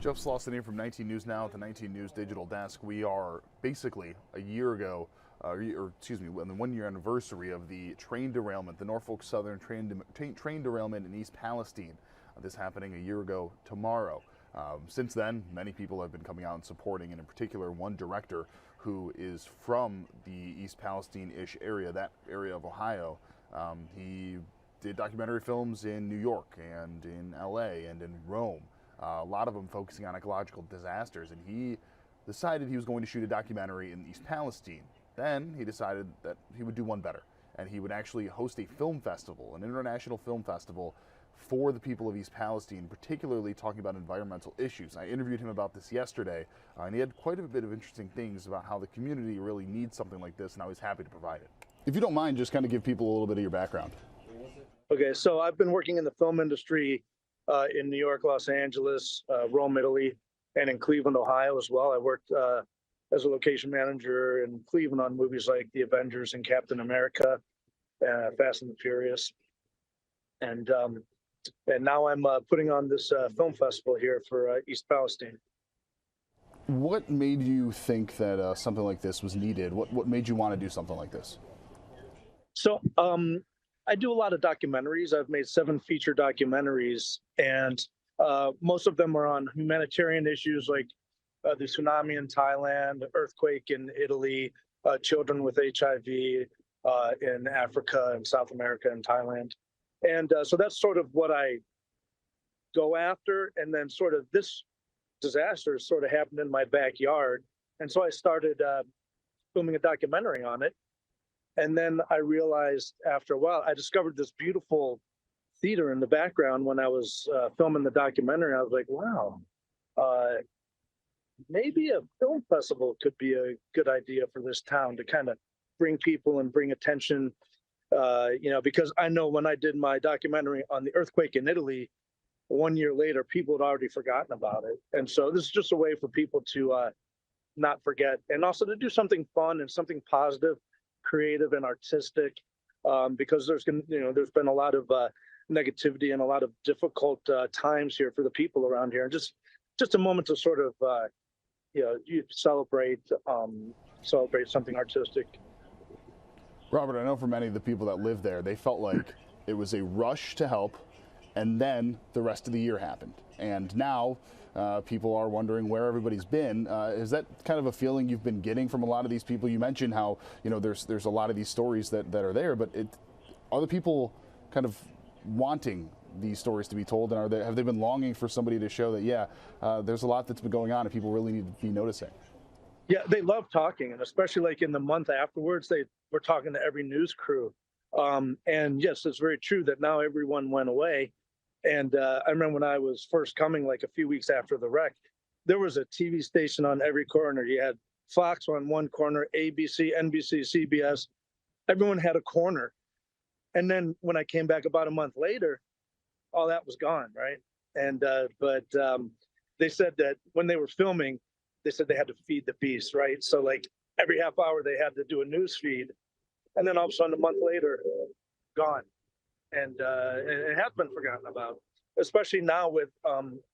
Jeff Slauson here from 19 News Now at the 19 News Digital Desk. We are basically a year ago, or excuse me, on the 1 year anniversary of the train derailment, the Norfolk Southern train derailment in East Palestine. This happening a year ago tomorrow. Since then, many people have been coming out and supporting, and in particular, one director who is from the East Palestine-ish area, that area of Ohio. He did documentary films in New York and in LA and in Rome. A lot of them focusing on ecological disasters, and he decided he was going to shoot a documentary in East Palestine. Then he decided that he would do one better, and he would actually host a film festival, an international film festival for the people of East Palestine, particularly talking about environmental issues. I interviewed him about this yesterday, and he had quite a bit of interesting things about how the community really needs something like this, and I was happy to provide it. If you don't mind, just kind of give people a little bit of your background. Okay, so I've been working in the film industry in New York, Los Angeles, Rome, Italy, and in Cleveland, Ohio as well. I worked as a location manager in Cleveland on movies like The Avengers and Captain America, Fast and the Furious. And now I'm putting on this film festival here for East Palestine. What made you think that something like this was needed? What made you want to do something like this? So I do a lot of documentaries. I've made 7 feature documentaries, and most of them are on humanitarian issues like the tsunami in Thailand, earthquake in Italy, children with HIV in Africa and South America and Thailand. And so that's sort of what I go after. And then sort of this disaster sort of happened in my backyard. And so I started filming a documentary on it. And then I realized after a while, I discovered this beautiful theater in the background when I was filming the documentary. I was like, wow, maybe a film festival could be a good idea for this town to kind of bring people and bring attention, because I know when I did my documentary on the earthquake in Italy, 1 year later, people had already forgotten about it. And so this is just a way for people to not forget, and also to do something fun and something positive, creative and artistic, because there's been a lot of negativity and a lot of difficult times here for the people around here, and just a moment to sort of you celebrate something artistic. Robert, I know for many of the people that live there, they felt like it was a rush to help, and then the rest of the year happened, and now people are wondering where everybody's been. Is that kind of a feeling you've been getting from a lot of these people? You mentioned how there's a lot of these stories that are there, but are the people kind of wanting these stories to be told, and have they been longing for somebody to show that there's a lot that's been going on and people really need to be noticing? Yeah, they love talking, and especially like in the month afterwards, they were talking to every news crew. And yes, it's very true that now everyone went away. And I remember when I was first coming, like a few weeks after the wreck, there was a TV station on every corner. You had Fox on one corner, ABC, NBC, CBS. Everyone had a corner. And then when I came back about a month later, all that was gone, right? And but they said that when they were filming, they said they had to feed the beast, right? So like every half hour they had to do a news feed, and then all of a sudden a month later, gone. And it has been forgotten about, especially now with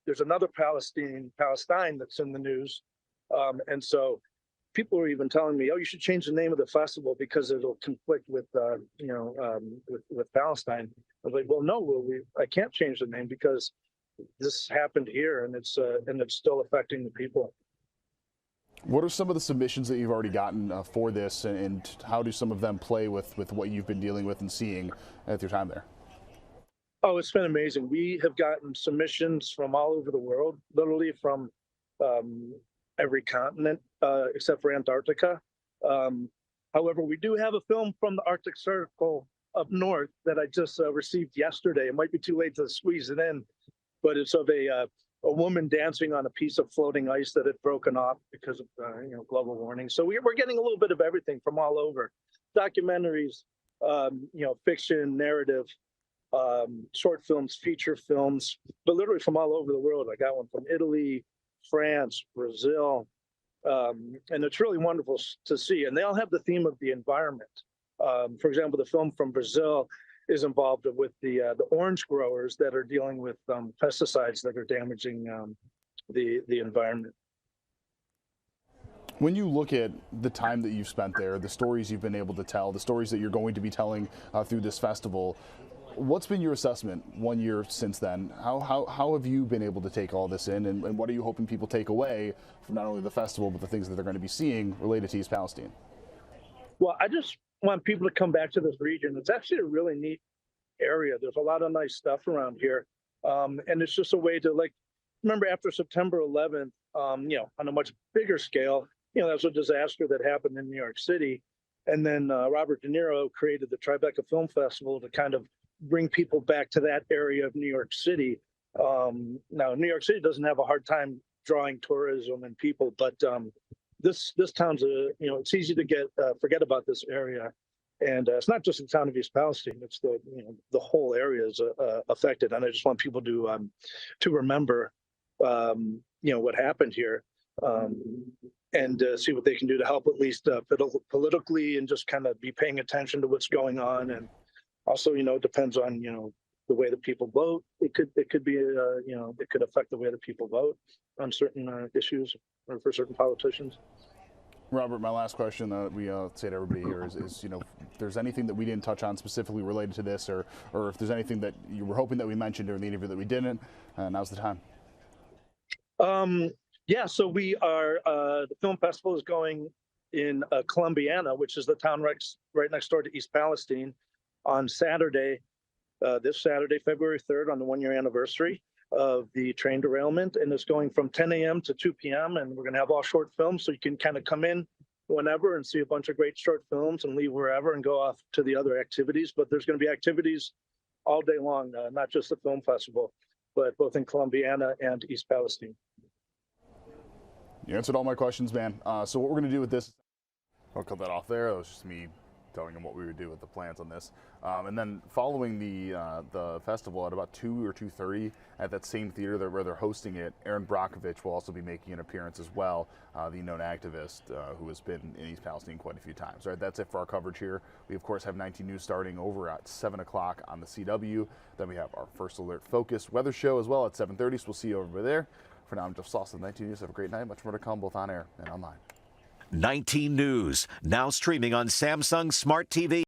there's another Palestine that's in the news, and so people are even telling me, oh, you should change the name of the festival because it'll conflict with with Palestine. I was like, well, no, I can't change the name because this happened here, and it's still affecting the people. What are some of the submissions that you've already gotten for this, and how do some of them play with what you've been dealing with and seeing at your time there? Oh, it's been amazing. We have gotten submissions from all over the world, literally from every continent except for Antarctica. However, we do have a film from the Arctic Circle up north that I just received yesterday. It might be too late to squeeze it in, but it's of a woman dancing on a piece of floating ice that had broken off because of global warming. So we're getting a little bit of everything from all over: documentaries, fiction, narrative, short films, feature films, but literally from all over the world. I got one from Italy, France, Brazil, and it's really wonderful to see. And they all have the theme of the environment. For example, the film from Brazil is involved with the orange growers that are dealing with pesticides that are damaging the environment. When you look at the time that you've spent there, the stories you've been able to tell, the stories that you're going to be telling through this festival, what's been your assessment 1 year since then? How have you been able to take all this in, and what are you hoping people take away from not only the festival, but the things that they're going to be seeing related to East Palestine? Well, I just want people to come back to this region. It's actually a really neat area. There's a lot of nice stuff around here. And it's just a way to, like, remember after September 11th, on a much bigger scale, that was a disaster that happened in New York City. And then Robert De Niro created the Tribeca Film Festival to kind of bring people back to that area of New York City. Now, New York City doesn't have a hard time drawing tourism and people, but this town's it's easy to forget about this area. And it's not just the town of East Palestine; it's the whole area is affected. And I just want people to remember, what happened here, and see what they can do to help, at least politically, and just kind of be paying attention to what's going on. And also, it depends on the way that people vote. It could be it could affect the way that people vote on certain issues or for certain politicians. Robert, my last question that we say to everybody here is if there's anything that we didn't touch on specifically related to this, or if there's anything that you were hoping that we mentioned during the interview that we didn't, now's the time. Yeah, so we are, the film festival is going in Columbiana, which is the town right next door to East Palestine, on Saturday, this Saturday, February 3rd, on the 1-year anniversary of the train derailment. And it's going from 10 a.m. to 2 p.m. And we're going to have all short films, so you can kind of come in whenever and see a bunch of great short films and leave wherever and go off to the other activities. But there's going to be activities all day long, not just the film festival, but both in Columbiana and East Palestine. You answered all my questions, man. So what we're going to do with this, I'll cut that off there. That was just me telling him what we would do with the plans on this. And then following the festival at about 2 or 2:30 at that same theater where they're hosting it, Aaron Brockovich will also be making an appearance as well, the known activist who has been in East Palestine quite a few times. All right, that's it for our coverage here. We, of course, have 19 News starting over at 7 o'clock on the CW. Then we have our First Alert Focus weather show as well at 7:30, so we'll see you over there. For now, I'm Jeff Sauce with 19 News. Have a great night. Much more to come, both on air and online. 19 News, now streaming on Samsung Smart TV.